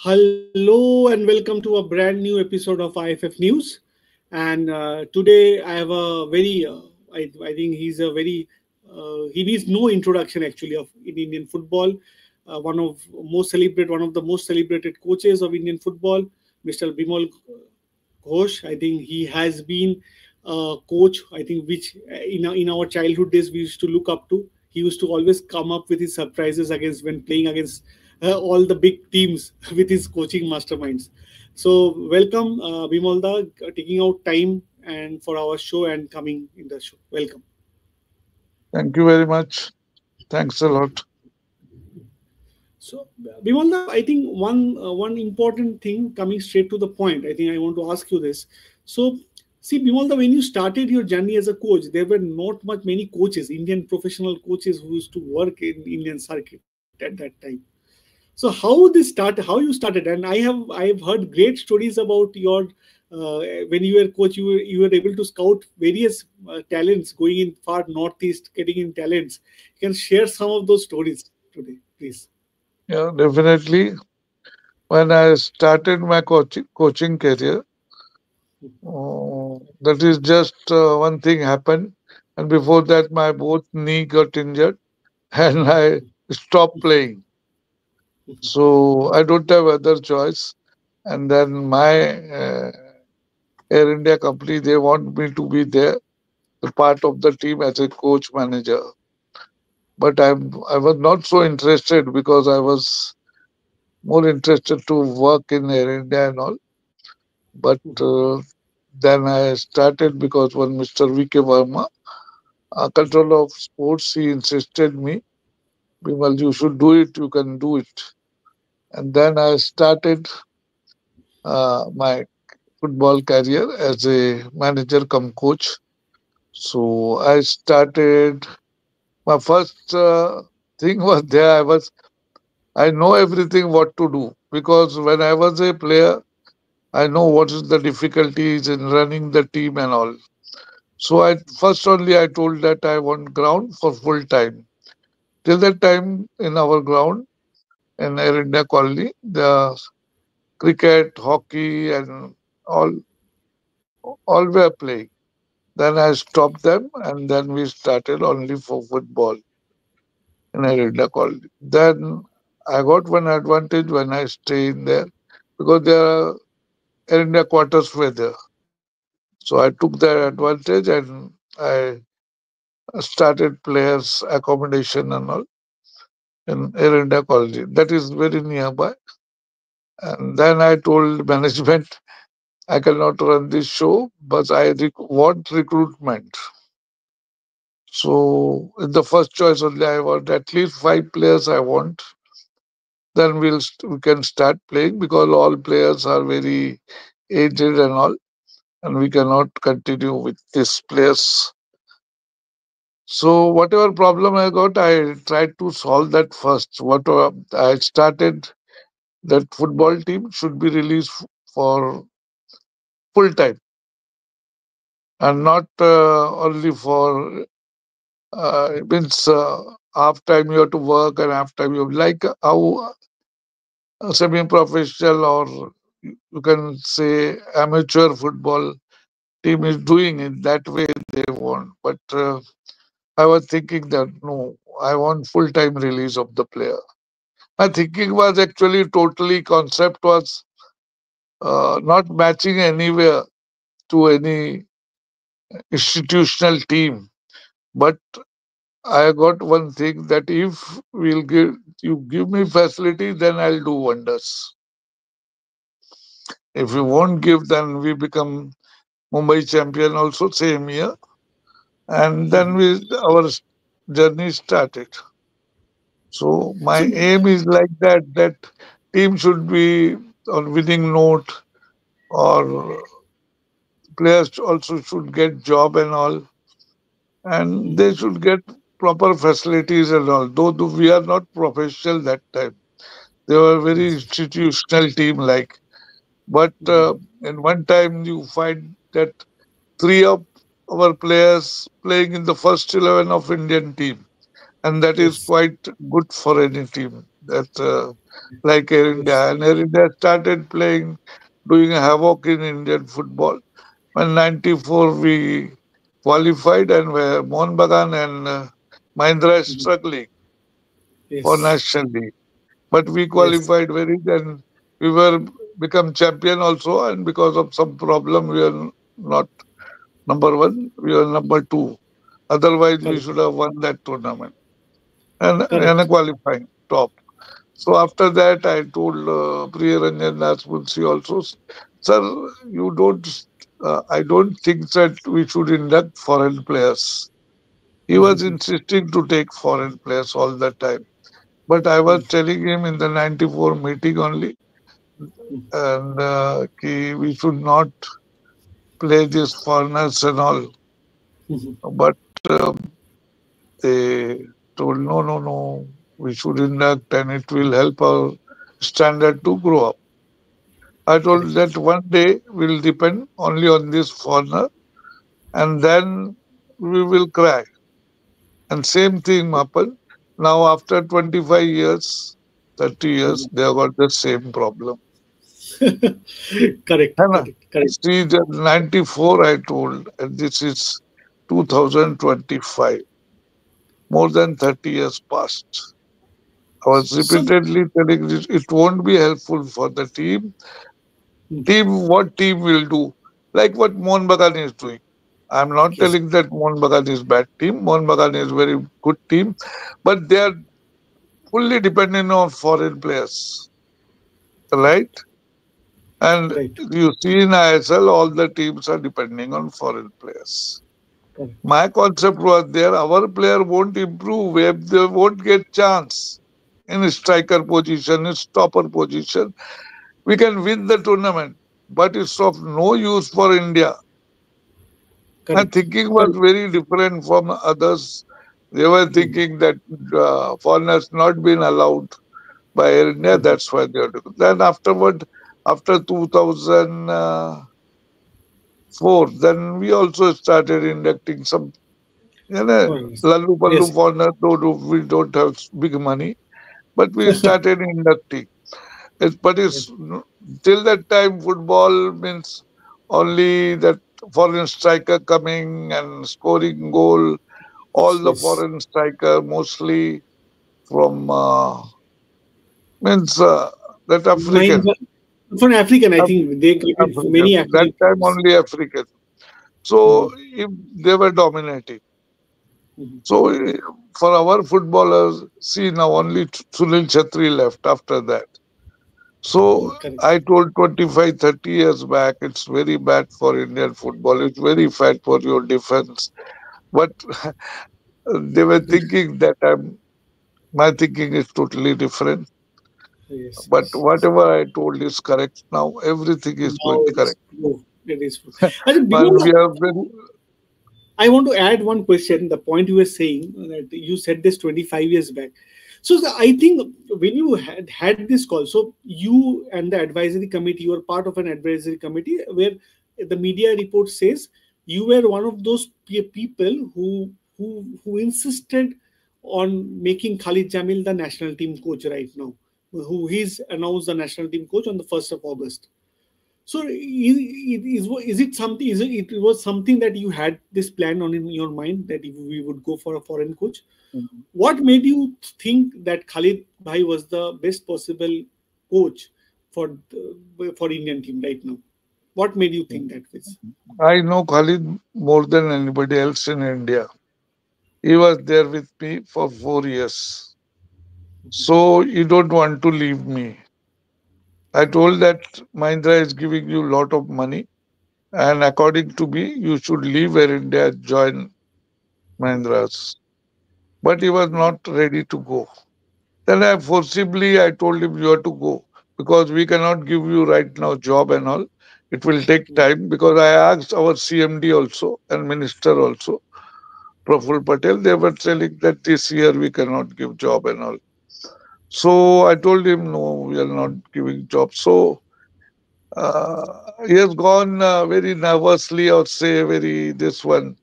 Hello and welcome to a brand new episode of IFF News. And today I have a very, I think he's a very, he needs no introduction actually of in Indian football. One of the most celebrated coaches of Indian football, Mr. Bimal Ghosh. I think he has been a coach. I think which in our childhood days we used to look up to. He used to always come up with his surprises against when playing against all the big teams with his coaching masterminds. So welcome, Bimalda, taking out time and for our show and coming in the show. Welcome. Thank you very much. Thanks a lot. So, Bimalda, I think one important thing coming straight to the point. I think I want to ask you this. So, see, Bimalda, when you started your journey as a coach, there were not much many coaches, Indian professional coaches who used to work in Indian circuit at that time. So, how this started, how you started, and I have heard great stories about your when you were coach, you were able to scout various talents going in far northeast, getting in talents. You can share some of those stories today, please. Yeah, definitely. When I started my coaching career, that is just one thing happened, and before that, my both knee got injured, and I stopped playing. So I don't have other choice. And then my Air India company, they want me to be there, the part of the team as a coach manager. But I was not so interested because I was more interested to work in Air India and all. But then I started because when Mr. V.K. Verma, control of sports, he insisted me, Bimal, you should do it, you can do it. And then I started my football career as a manager come coach. So I started, my first thing was there, I know everything what to do because when I was a player, I know what is the difficulties in running the team and all. So I first only I told that I want ground for full time. Till that time in our ground in Air India Colony, the cricket, hockey, and all all were playing. Then I stopped them, and then we started only for football in Air India Colony. Then I got one advantage when I stay in there because there are Air India quarters were there. So I took that advantage and I started players accommodation and all in Air India College. That is very nearby. And then I told management, I cannot run this show, but I want recruitment. So in the first choice only, I want at least 5 players. I want. Then we can start playing because all players are very aged and all, and we cannot continue with these players. So whatever problem I got, I tried to solve that first. What I started that football team should be released for full time and not only for means half time you have to work and half time you like how semi-professional or you can say amateur football team is doing in that way they want. But I was thinking that no, I want full time release of the player. My thinking was actually totally concept was not matching anywhere to any institutional team. But I got one thing that if we'll give you give me facility, then I'll do wonders. If you won't give, then we become Mumbai champion also same year, and then we our journey started. So my So, aim is like that that team should be on winning note or players also should get job and all and they should get proper facilities and all. Though we are not professional that time, they were very yes. institutional team like. But in one time you find that three of our players playing in the first 11 of Indian team, and that is Yes. quite good for any team. That like Air Yes. India. And Air India started playing, doing havoc in Indian football. When 94 we qualified and were Mohun Bagan and Mahindra is Mhm. struggling for Yes. National League. But we Yes. qualified very then we were become champion also and because of some problem we are not number one, we are number two. Otherwise we Correct. should have won that tournament and a Correct. qualifying top. So after that, I told Priyaranjan Naspulsi also, sir, you don't. I don't think that we should induct foreign players. He was Mhm. insisting to take foreign players all the time. But I was Mhm. telling him in the 94 meeting only, Mhm. and we should not play these foreigners and all. Mhm. But they told, no, no, no, we should induct and it will help our standard to grow up. I told Correct. that one day will depend only on this foreigner and then we will cry. And same thing happened. Now after 25 years, 30 years, Mhm. they have got the same problem. Correct. And Correct. Correct. see that 94 I told, and this is 2025, more than 30 years passed. I was So, repeatedly telling it won't be helpful for the team. mhm. What team will do? Like what Mohun Bagan is doing. I'm not Yes. telling that Mohun Bagan is bad team. Mohun Bagan is very good team, but they are fully dependent on foreign players, right? And Right. you see in ISL, all the teams are depending on foreign players. Correct. My concept was there, our player won't improve if they won't get chance in striker position, in stopper position. We can win the tournament, but it's of no use for India. My Correct. thinking was Correct. very different from others. They were Mhm. thinking that foreigners not been allowed by Air India. Mhm. That's why they are doing. Then afterward, after 2004, then we also started inducting some, you know, Foreigners. lallu pallu Yes. foreigners. Though we don't have big money, but we started inducting. But Yes. till that time, football means only that foreign striker coming and scoring goal. All the Yes. foreign striker, mostly from means that African, Mahindra. For African, I Af- think they created African. many That African time players. only African. So Mhm. if they were dominating. Mhm. So for our footballers, see now only Sunil Chhatri left after that. So Correct. I told 25, 30 years back, it's very bad for Indian football. It's very bad for your defense. But they were thinking that my thinking is totally different. Yes. But Yes. Yes. whatever I told is correct now. Everything is Now going it's correct. true. It is true. I think And we Bimal, are very, I want to add one question. The point you were saying that you said this 25 years back. So I think when you had this call, so you and the advisory committee, you were part of an advisory committee where the media report says you were one of those people who insisted on making Khalid Jamil the national team coach right now, who he's announced the national team coach on the 1st of August. So is it something? It was something that you had this plan on in your mind that if we would go for a foreign coach? What made you think that Khalid Bhai was the best possible coach for Indian team right now? What made you think that was? I know Khalid more than anybody else in India. He was there with me for 4 years. So you don't want to leave me. I told that Mahindra is giving you a lot of money. And according to me, you should leave Air India and join Mahindra's. But he was not ready to go. Then I told him you have to go because we cannot give you right now job and all. It will take time because I asked our CMD also and minister also, Praful Patel. They were telling that this year we cannot give job and all. So I told him no, we are not giving job. So he has gone very nervously or say very this one.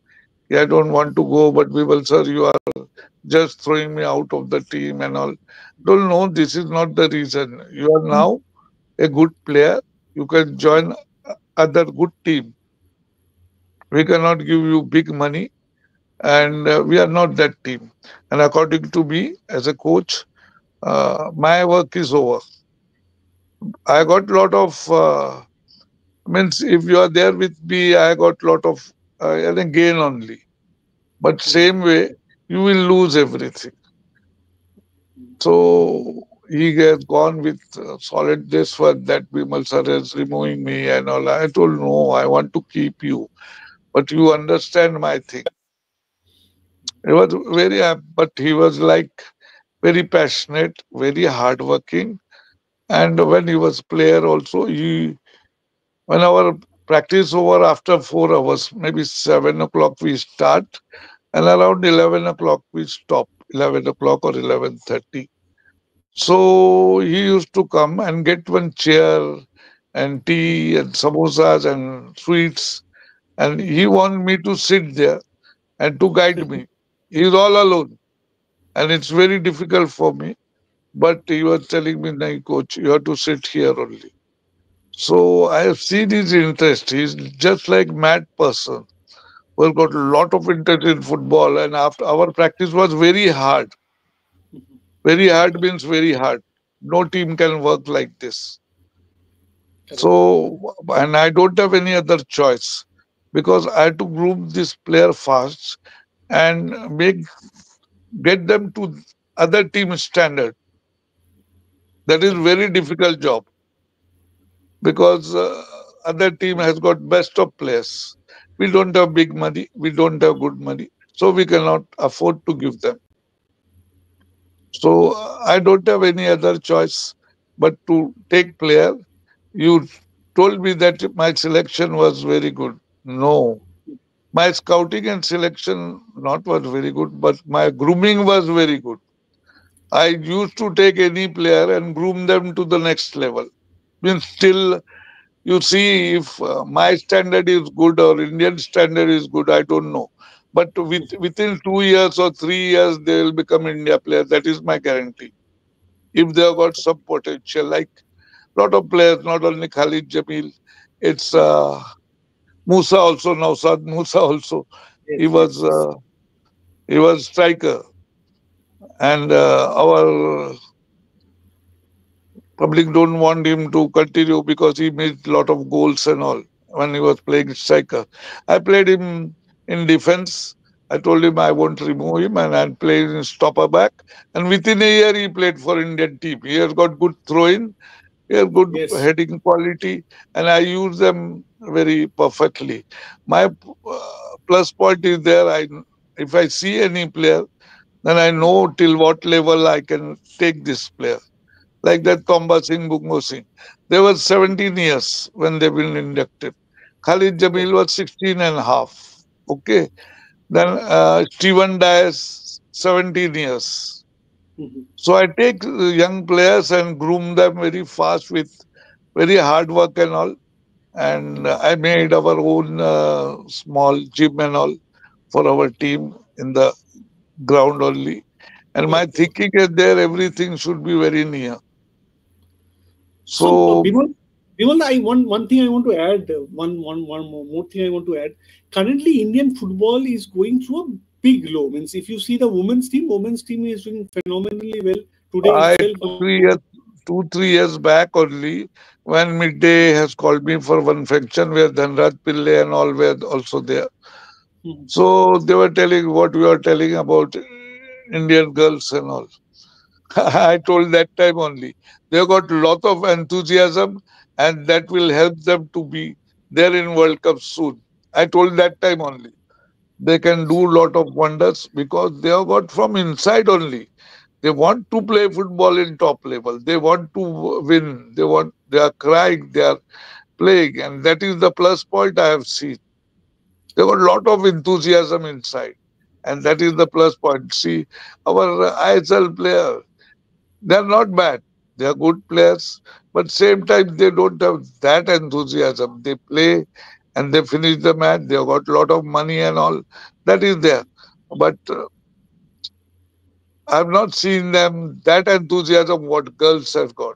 Yeah, I don't want to go, but we will, sir, you are just throwing me out of the team and all. Don't know, this is not the reason. You are now a good player. You can join other good team. We cannot give you big money, and we are not that team. And according to me, as a coach, my work is over. I got lot of means if you are there with me, I got lot of gain only. But same way, you will lose everything. So he has gone with solid this one that Bimal sir is removing me and all. I told no, I want to keep you, but you understand my thing. He was very, but he was like very passionate, very hardworking, and when he was player also, he when our practice over after 4 hours, maybe 7 o'clock we start, and around 11 o'clock we stop. 11 o'clock or 11:30. So he used to come and get one chair and tea and samosas and sweets, and he wanted me to sit there and to guide me. He's all alone, and it's very difficult for me. But he was telling me, "No, coach, you have to sit here only." So I have seen his interest. He's just like mad person. We've got a lot of interest in football, and after our practice was very hard. Very hard means very hard. No team can work like this. So, and I don't have any other choice because I had to groom this player fast and get them to other team standard. That is very difficult job because other team has got best of players. We don't have big money. We don't have good money, so we cannot afford to give them. So I don't have any other choice but to take player. You told me that my selection was very good. No, my scouting and selection not was very good, but my grooming was very good. I used to take any player and groom them to the next level. Means still, you see if my standard is good or Indian standard is good, I don't know. But within 2 years or 3 years, they will become India player. That is my guarantee. If they have got some potential, like lot of players, not only Khalid Jamil, it's Musa also, Nausad Musa also. He Yes, was yes, yes. uh, he was striker, and our public don't want him to continue because he made lot of goals and all when he was playing striker. I played him in defense. I told him I won't remove him and I'll play in stopper back. And within a year he played for Indian team. He has got good throw-in, he has good Yes. heading quality, and I use them very perfectly. My plus point is there. If I see any player, then I know till what level I can take this player like that Tomba Singh, Bungo Singh. They were 17 years when they've been inducted. Khalid Jamil Okay. was 16 and a half. Okay. Then Stephen Dias, 17 years. So I take young players and groom them very fast with very hard work and all. And I made our own small gym and all for our team in the ground only. And my Okay. thinking is there, everything should be very near. So, So Bimal, I one thing I want to add. One more thing I want to add. Currently, Indian football is going through a big low. Means if you see the women's team is doing phenomenally well today I itself. 2 3 years 2 3 years back only when midday has called me for one function where Dhanraj Pillai and all were also there. Mhm. So they were telling what we are telling about Indian girls and all. I told that time only. They got lot of enthusiasm and that will help them to be there in World Cup soon. I told that time only. They can do lot of wonders because they have got from inside only. They want to play football in top level. They want to win. They are crying. They are playing, and that is the plus point I have seen. They got a lot of enthusiasm inside, and that is the plus point. See, our ISL player, they are not bad. They are good players, but same time they don't have that enthusiasm. They play and they finish the match. They have got a lot of money and all. That is there, but I've not seen them that enthusiasm what girls have got.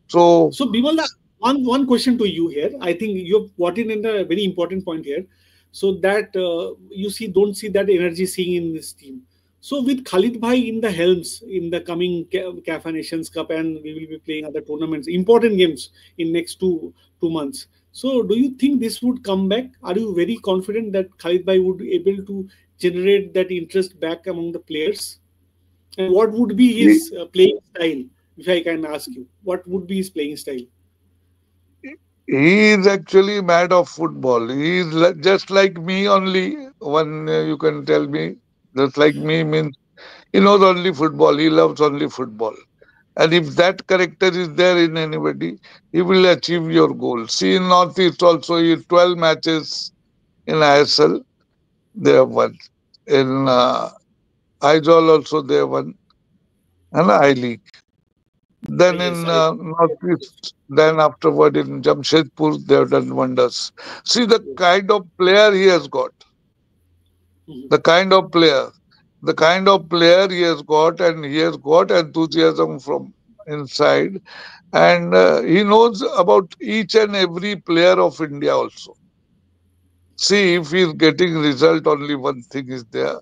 So So, Bimal, one question to you here. I think you've brought in a very important point here. So that you see, don't see that energy seeing in this team. So with Khalid Bhai in the helms in the coming CAF Nations Cup, and we will be playing other tournaments, important games in next 2 months. So do you think this would come back? Are you very confident that Khalid Bhai would be able to generate that interest back among the players? And what would be he, his playing style? If I can ask you, what would be his playing style? he is actually mad of football. He is just like me only. One you can tell me, just like me means he knows only football. He loves only football. And if that character is there in anybody, he will achieve your goal. See, in Northeast also, 12 matches in ISL, they have won. In Aizawl also, they have won. And I League. Then Yes, in I. Northeast, then afterward in Jamshedpur, they have done wonders. See the Yes. kind of player he has got, Mhm. the kind of player, the kind of player he has got, and he has got enthusiasm from inside, and he knows about each and every player of India also. See, if he is getting result, only one thing is there.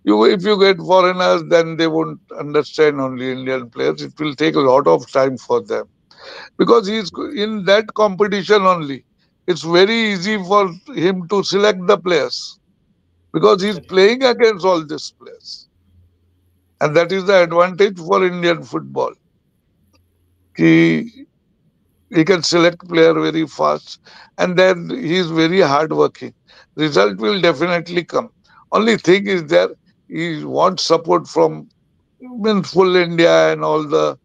If you get foreigners, then they won't understand only Indian players. It will take a lot of time for them because he's in that competition only. It's very easy for him to select the players because he's Correct. playing against all these players, and that is the advantage for Indian football. He he can select player very fast, and then he is very hardworking. Result will definitely come. Only thing is there he wants support from means full India and all the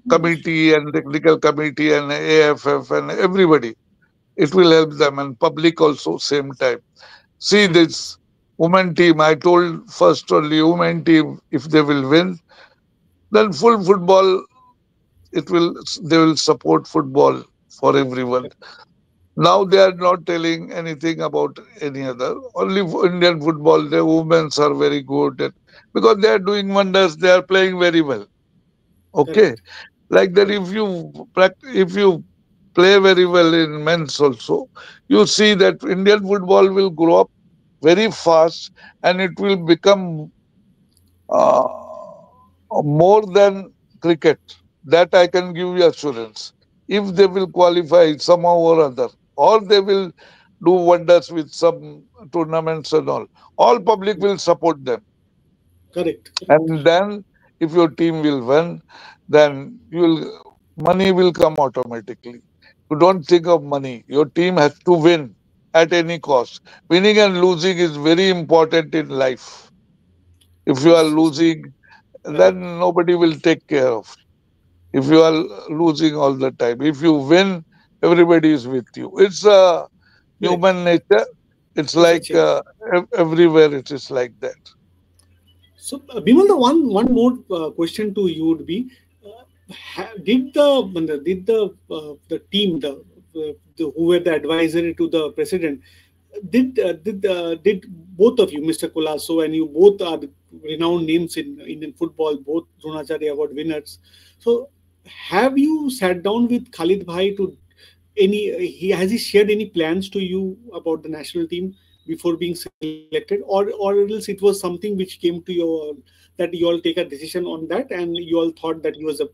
Yes. committee and technical committee and AFF and everybody. It will help them and public also same time. See this women team. I told first only women team if they will win, then full football. It will they will support football for everyone. Now they are not telling anything about any other. Only Indian football. The women's are very good because they are doing wonders. They are playing very well. Okay, Correct. like that. If you play very well in men's also, you see that Indian football will grow up very fast and it will become uh, more than cricket. That I can give you assurance. If they will qualify somehow or other, or they will do wonders with some tournaments and all public will support them. Correct. Correct. And then, if your team will win, then money will come automatically. You don't think of money. Your team has to win at any cost. Winning and losing is very important in life. If you are Yes. Yes. losing, Correct. then nobody will take care of. If you are losing all the time, if you win, everybody is with you. It's a Correct. human nature. It's Yes, like Sachin. everywhere it is like that. So, Bimal, the one more question to you would be: did the team, who were the advisory to the president, did both of you, Mr. Kolaso and you, both are renowned names in Indian football, both Dronacharya Award winners. So, have you sat down with Khalid Bhai to he has he shared any plans to you about the national team before being selected, or else it was something which came to your that you all take a decision on that and you all thought that he was a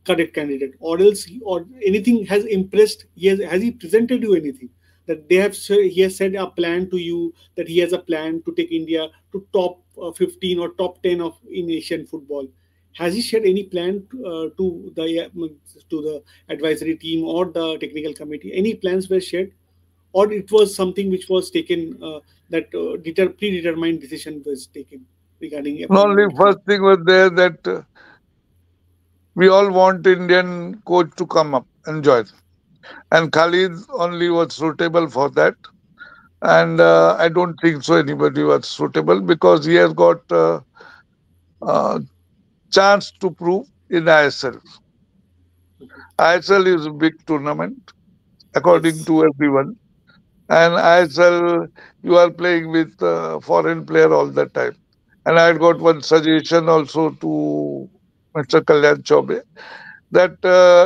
correct candidate, or else or anything has impressed, has he presented you anything that he has said a plan to you, that he has a plan to take India to top 15 or top 10 of in Asian football? Has he shared any plan to the advisory team or the technical committee? Any plans were shared, or it was something which was taken, that predetermined decision was taken regarding Only appointment with first Khalid? thing was there that we all want Indian coach to come up and join. And Khalid only was suitable for that. And I don't think so anybody was suitable because he has got uh, chance to prove in ISL. ISL is a big tournament according Yes, to everyone. And ISL, you are playing with foreign player all the time. And I got one suggestion also to Mr. Kalyan Chaube that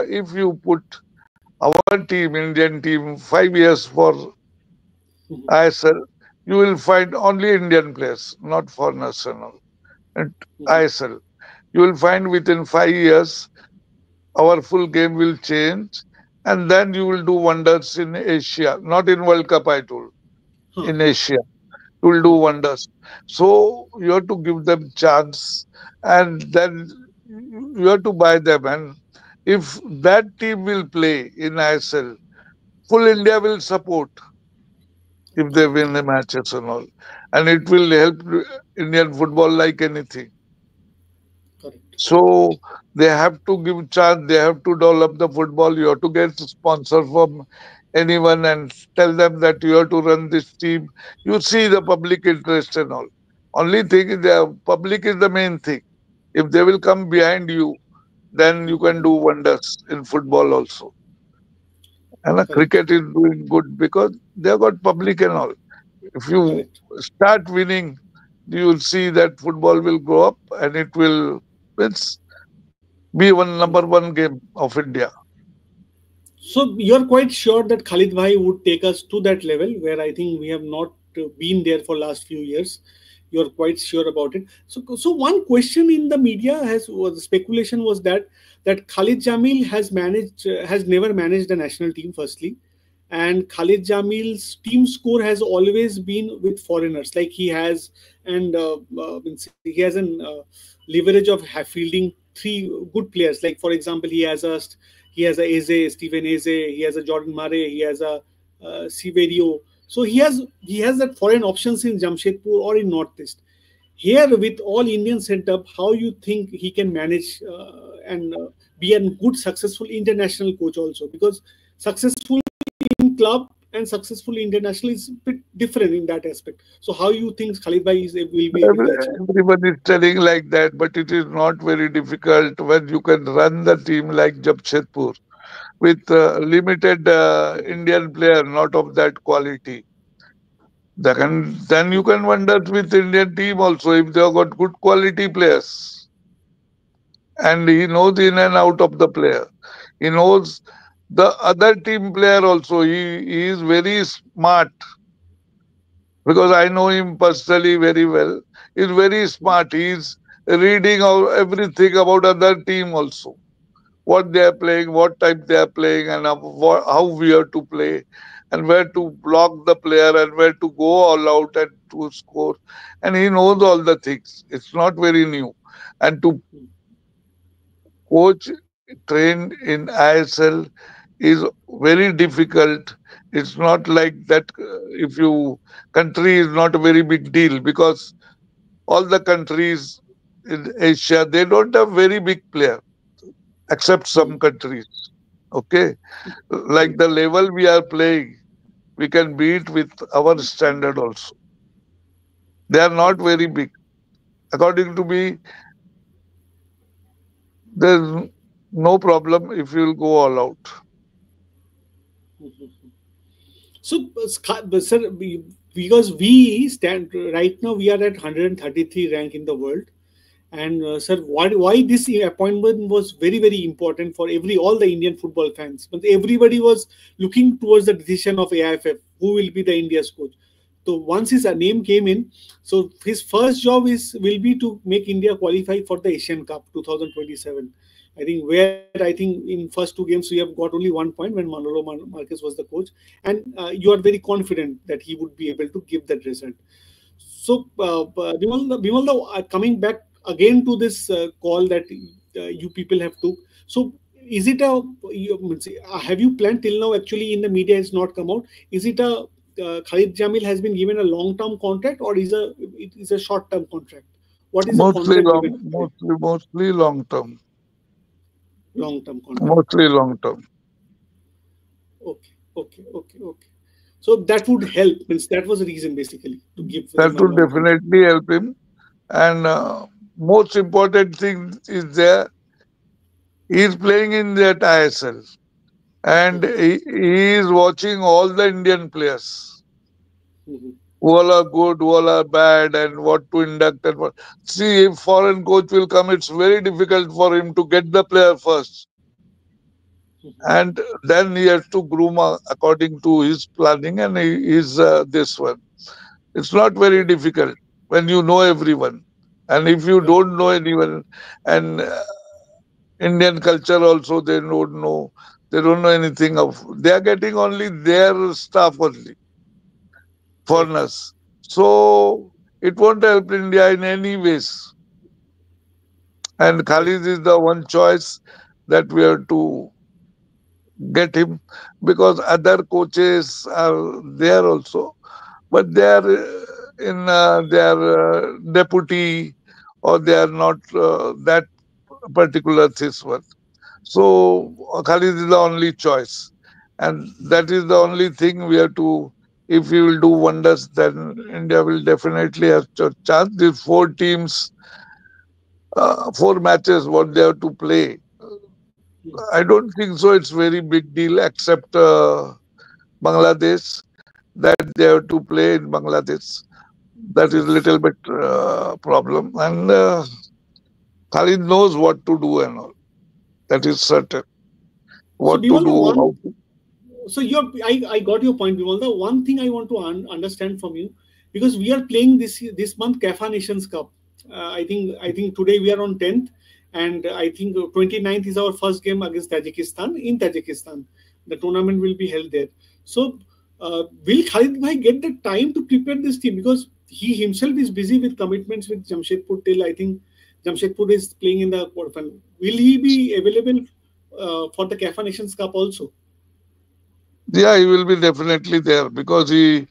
if you put our team, Indian team, 5 years for Mhm. ISL, you will find only Indian players, not foreigners and all. And Mhm. ISL, you will find within 5 years our full game will change, and then you will do wonders in Asia, not in World Cup. I told Huh, in huh, Asia, you will do huh. wonders. So you have to give them chance, and then you have to buy them. And if that team will play in ISL, full India will support if they Correct, win the matches and all. And it will help Indian football like anything. correct, correct. So they have to give chance, they have to develop the football. You have to get sponsor from anyone and tell them that you have to run this team. You see the public interest and all. Only thing is the public is the main thing. If they will come behind you, then you can do Mhm. wonders in football also. And the Correct, cricket is doing good because they have got public and all. If you correct. start winning, you will see that football will grow up and it will it's be one Mhm. number one game of India. So you're quite sure that Khalid Bhai would take us to that level where I think we have not been there for last few years. You're quite sure about it. So one question in the media has was speculation was that Khalid Jamil has never managed a national team. Firstly, and Khalid Jamil's team score has always been with foreigners. Like he has, and means he has an leverage of fielding three good players. Like for example, he has a Eze, Stephen Eze, he has a Jordan Murray, he has a Siverio. So he has that foreign options in Jamshedpur or in Northeast. Here with all Indian setup, how you think he can manage and be a good successful international coach also? Because successful in club and successful international is a bit different in that aspect. So how you think Khalid Bhai will be able to achieve? Everyone is telling like that, but it is not very difficult when you can run the team like Jamshedpur with limited Indian player, not of that quality. Then you can wonder with Indian team also if they have got good quality players. And he knows in and out of the player. He knows the other team player also. He is very smart because I know him personally very well. He's very smart. He's reading out everything about other team also. What they are playing, what type they are playing, and how we have to play, and where to block the player, and where to go all out and to score. And he knows all the things. It's not very new. And to coach trained in ISL is very difficult. It's not like that if you country is not a very big deal because all the countries in Asia they don't have very big player except Hmm. some countries. Okay, like Correct. the level we are playing, we can beat with our standard also. They are not Correct. very big. According to me, there's no problem if you'll go all out. So, sir, because we stand right now, we are at 133 rank in the world. And sir, why this appointment was very very important for all the Indian football fans. But everybody was looking towards the decision of AIFF, who will be the India's coach. So once his name came in, so his first job will be to make India qualify for the Asian Cup 2027. I think where I think in first two games we have got only 1 point when Manolo Marquez was the coach, and you are very confident that he would be able to give that result. So, Bimal, coming back again to this call that you people have took. So, is it have you planned till now? Actually, in the media, it's not come out. Is it a Khalid Jamil has been given a long-term contract, or it is a short-term contract? What is the Mostly contract long, given to Khalid? mostly long term. Long-term contract. Mostly long term. Okay, okay, okay, okay. So that would help. Means that was the reason basically to give That them a would long contract. definitely help him. And most important thing is there, he is playing in that ISL. And Mhm, he is watching all the Indian players. mhm, all are good, all are bad, and what to induct and what. See, if foreign coach will come, it's very difficult for him to get the player first, and then he has to groom according to his planning and his this one. It's not very Yes, difficult when you know everyone, and if you correct. don't know anyone, and Indian culture also they don't know anything of. They are getting only their stuff only, Correct. foreigners. So it won't help India in any ways. And Correct. Khalid is the one choice that we have to get him, because other coaches are there also, but they are in their deputy, or they are not that particular this one. So Khalid is the only choice, and that is the only thing we have to. If we will do wonders, then India will definitely have a chance. These four teams, four matches, what they have to play. I don't think so. It's very big deal, except Bangladesh, that they have to play in Bangladesh. That is Yes. little bit problem, and Khalid knows what to do and all. That is certain. So What to Bimal, the do, how one, so I got your point, Bimal. The one thing I want to understand from you, because we are playing this month CAFA Nations Cup. I think today we are on 10th, and I think 29th is our first game against Tajikistan in Tajikistan. The tournament will be held there. So will Khalid Bhai get the time to prepare this team, because he himself is busy with commitments with Jamshedpur till I think Jamshedpur is playing in the quarterfinal. Will he be available for the CAFA Nations Cup also? yeah, he will be definitely there because he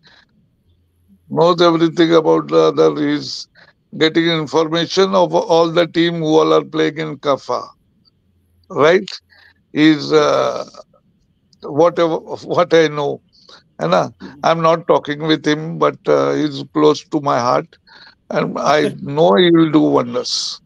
knows everything about the other. He's getting information of all the team who all are playing in Kafa, right? He's Right. whatever what I know. And Mhm. I'm not talking with him, but he's close to my heart, and I know he will do wonders.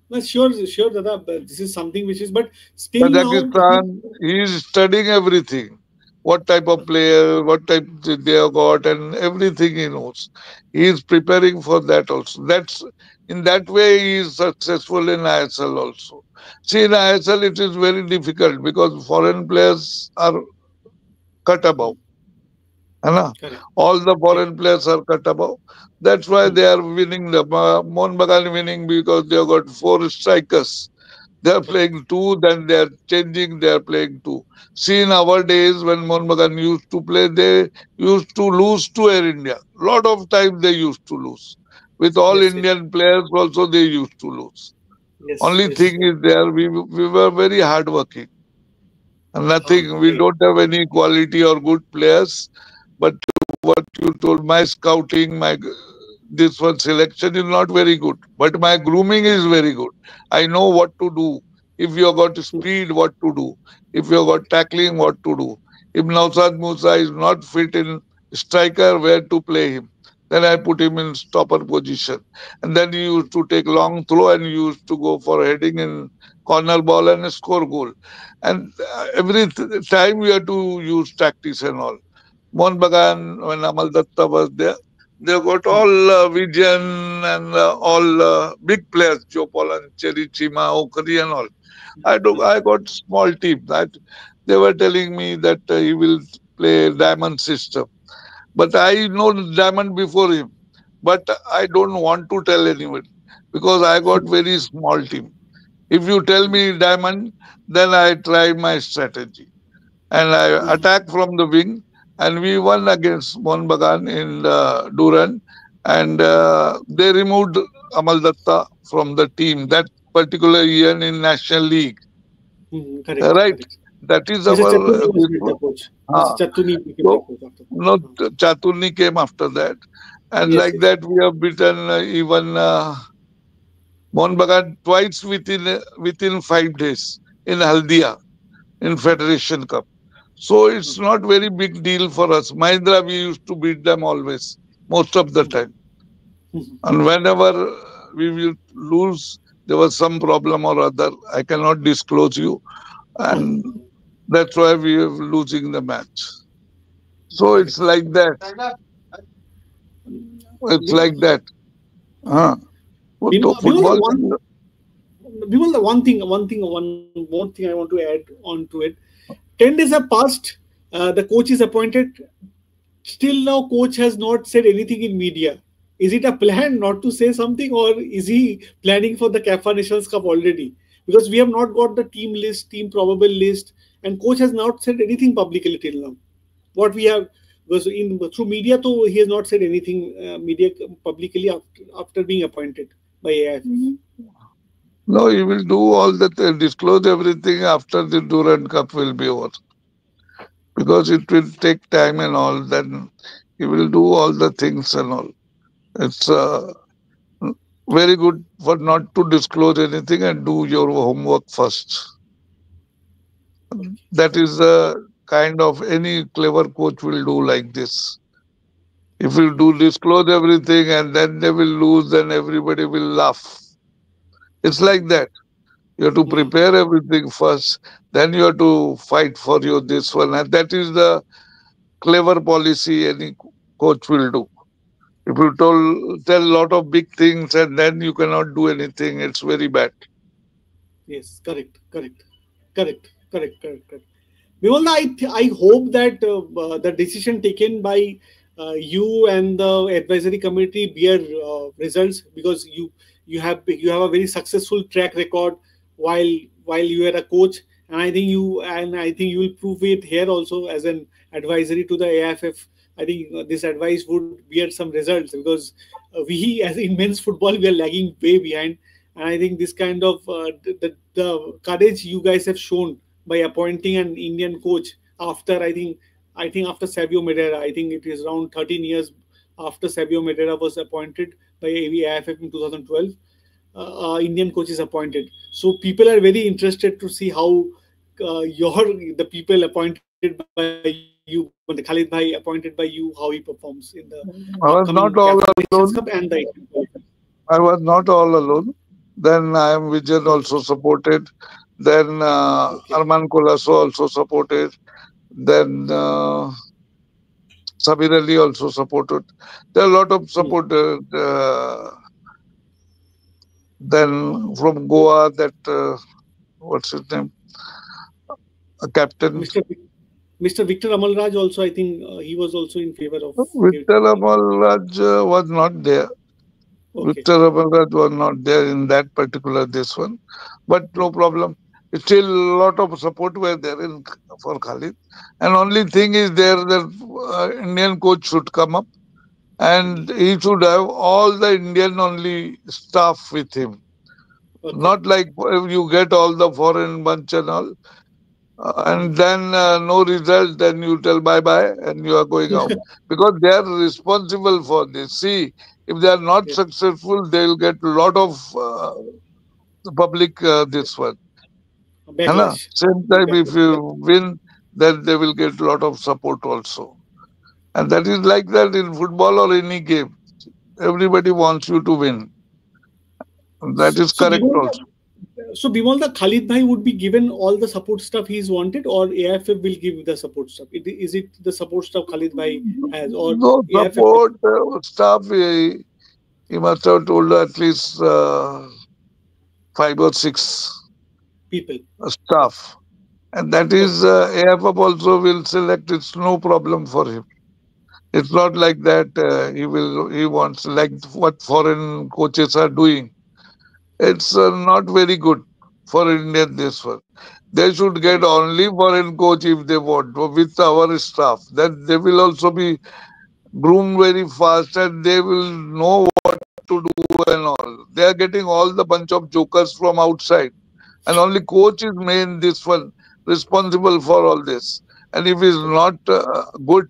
No, sure, Dada. But this is something which is, but still now, Kazakhstan, he is studying everything. What type of player, what type they have got, and everything he knows. He is preparing for that also. That's in that way he is successful in ISL also. See, in ISL it is very difficult because foreign players are cut above. है ना? correct. All the Yes, foreign players are cut above. That's why they are winning. The Mohun Bagan winning because they have got four strikers. They are correct. playing two, then they are changing, they are playing two. See, in our days when Mohun Bagan used to play, they used to lose to Air India. Lot of times they used to lose. With all Yes, yes, Indian players also they used to lose. yes, Only yes. thing is there, we were very hardworking. And nothing, we Correct. don't have any quality or good players. But what you told, my scouting, this one selection is not very good, but my grooming is very good. I know what to do. If you have got speed, what to do. If you have got tackling, what to do. If Nausad Musa is not fit in striker, where to play him. Then I put him in stopper position. And then he used to take long throw and he used to go for heading in corner ball and score goal. And every time we have to use tactics and all. Mohun Bagan, when Amal Datta was there, they got all Vijayan and all big players, Jopal and Cherry Chima, Okari and all. I got small team. They were telling me that he will play diamond system. But I know diamond before him. But I don't want to tell anyone because I got very small team. If you tell me diamond, then I try my strategy and I attacked from the wing, and we won against Mohun Bagan in Duran, and they removed Amal Datta from the team that particular year in National League. Correct, Right? correct. That is Mr. our Chatuni was this made the one. coach. Mr. Ah, Chatuni became the so coach after that. no, Chaturni came after that, and Yes, like yes. that we have beaten even Mohun Bagan twice within 5 days in Haldia in Federation Cup. So it's not very big deal for us. Mahindra, we used to beat them always, most of the time. And whenever we will lose, there was some problem or other. I cannot disclose you, and that's why we are losing the match. So it's Correct. like that. It's like that. Huh. Bimal, Football. one more thing I want to add on to it. 10 days have passed. The coach is appointed. Still now, coach has not said anything in media. Is it a plan not to say something, or is he planning for the CAFA Nations Cup already? Because we have not got the team list, team probable list, and coach has not said anything publicly till now. What we have was in through media, though he has not said anything media publicly after being appointed by AIFF. No, he will do all that, disclose everything after the Durand Cup will be over. Because it will take time and all, then he will do all the things and all. It's very good for not to disclose anything and do your homework first. That is Okay, okay, the kind of any clever coach will do like this. If you do disclose everything and then they will lose, then everybody will laugh. It's like that. You have to hmm, prepare everything first, then you have to fight for your this one. And that is the clever policy any coach will do. If you tell a lot of big things and then you cannot do anything, it's very bad. yes, correct. Vimalda, I hope that the decision taken by you and the advisory committee bear results, because you have a very successful track record while while you are a coach, and I think you will prove it here also as an advisory to the AFF. I think this advice would bear some results, because we as in men's football we are lagging way behind, and I think this kind of the courage you guys have shown by appointing an Indian coach after I think after Savio Medera. I think it is around 13 years after Savio Medera was appointed by AIFF in 2012. Indian coach is appointed. So people are very interested to see how the people appointed by you, the Khalid Bhai appointed by you, how he performs in the upcoming I was CAFA not Nations all Cup and the alone. Asian qualifier. I was not all alone. Then I am Vijayan Okay, also supported. Then okay, Arman Kolaso also supported. Then Sabir Ali also supported. There are a lot of hmm. supporters. Then from Goa, that what's his name, a captain Mr. Mr. Victor Amalraj also, I think he was also in favor of Victor taking. Amalraj was not there. Okay. Victor Amalraj was not there in that particular this one, but no Hmm. problem. Still, a lot of support were there for Khalid. And only thing is there that Indian coach should come up and Hmm. he should have all the Indian only staff with him. Okay. Not like you get all the foreign bunch and all. And Hmm. then no result, then you tell bye bye and you are going out because they are responsible for this. See, if they are not Yes. successful, they will get a lot of public this one. है ना? Backlash. Same time, if Backlash. you Correct. win, then they will get a lot of support also. And that is like that in football or any game. Everybody wants you to win. That So, is correct also. Bimal, the Khalid Bhai would be given all the support stuff he's wanted, or AFF will give the support stuff? Is it the support stuff Khalid Bhai has, or No AFF will? support staff, he must have told at least five or six People? Okay. staff. And that is Okay. AFF also will select. It's no problem for him. It's not like that he wants like what foreign coaches are doing. It's not very good for Indian this one. They should get Correct. only foreign coach if they want with our staff. Then they will also be groomed very fast and they will know what to do and all. They are getting all the bunch of jokers from outside. And only coach is main this one responsible for all this. And if it's Okay. not good,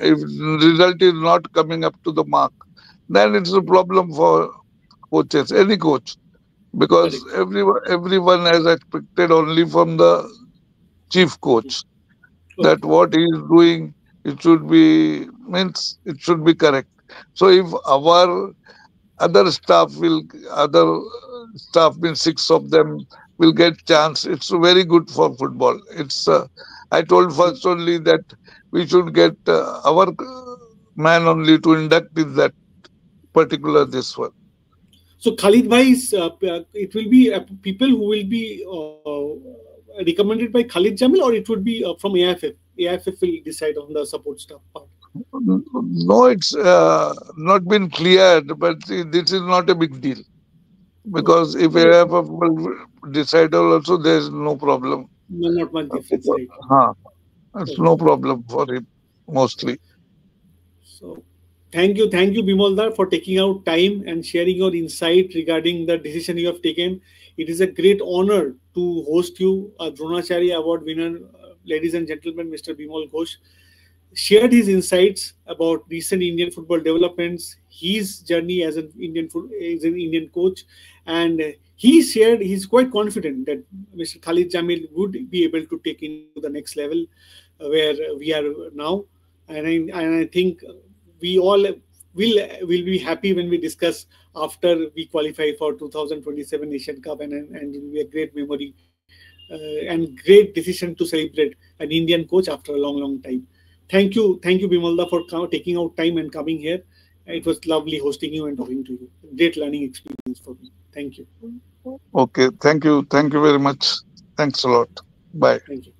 if result is not coming up to the mark, then it's a problem for coaches, any coach, because Correct. everyone has expected only from the chief coach that Okay. what he is doing, it should be means it should be correct. So if our other staff will other staff means six of them will get chance, it's very good for football. It's I told Hmm. first only that we should get our man only to induct in that particular this one. So Khalid bhai is, it will be people who will be recommended by Khalid Jamil, or it would be from AIFF. AIFF will decide on the support staff part. No, it's not been cleared, but this is not a big deal because Okay. if So AIF will decide also, there is no problem. not much difference, right? Huh, it's no Okay. problem for him mostly. So thank you, Bimolda, for taking out time and sharing your insight regarding the decision you have taken. It is a great honor to host you, a Dronacharya Award winner, ladies and gentlemen, Mr. Bimal Ghosh shared his insights about recent Indian football developments, his journey as an Indian coach, and he shared he's quite confident that Mr. Khalid Jamil would be able to take India to the next level where we are now, and I think we all will be happy when we discuss after we qualify for 2027 Asian Cup, and it will be a great memory and great decision to celebrate an Indian coach after a long time. Thank you, Bimalda, for taking out time and coming here. It was lovely hosting you and talking to you. Great learning experience for me. Thank you. Okay, thank you very much. Thanks a lot. Bye. Thank you.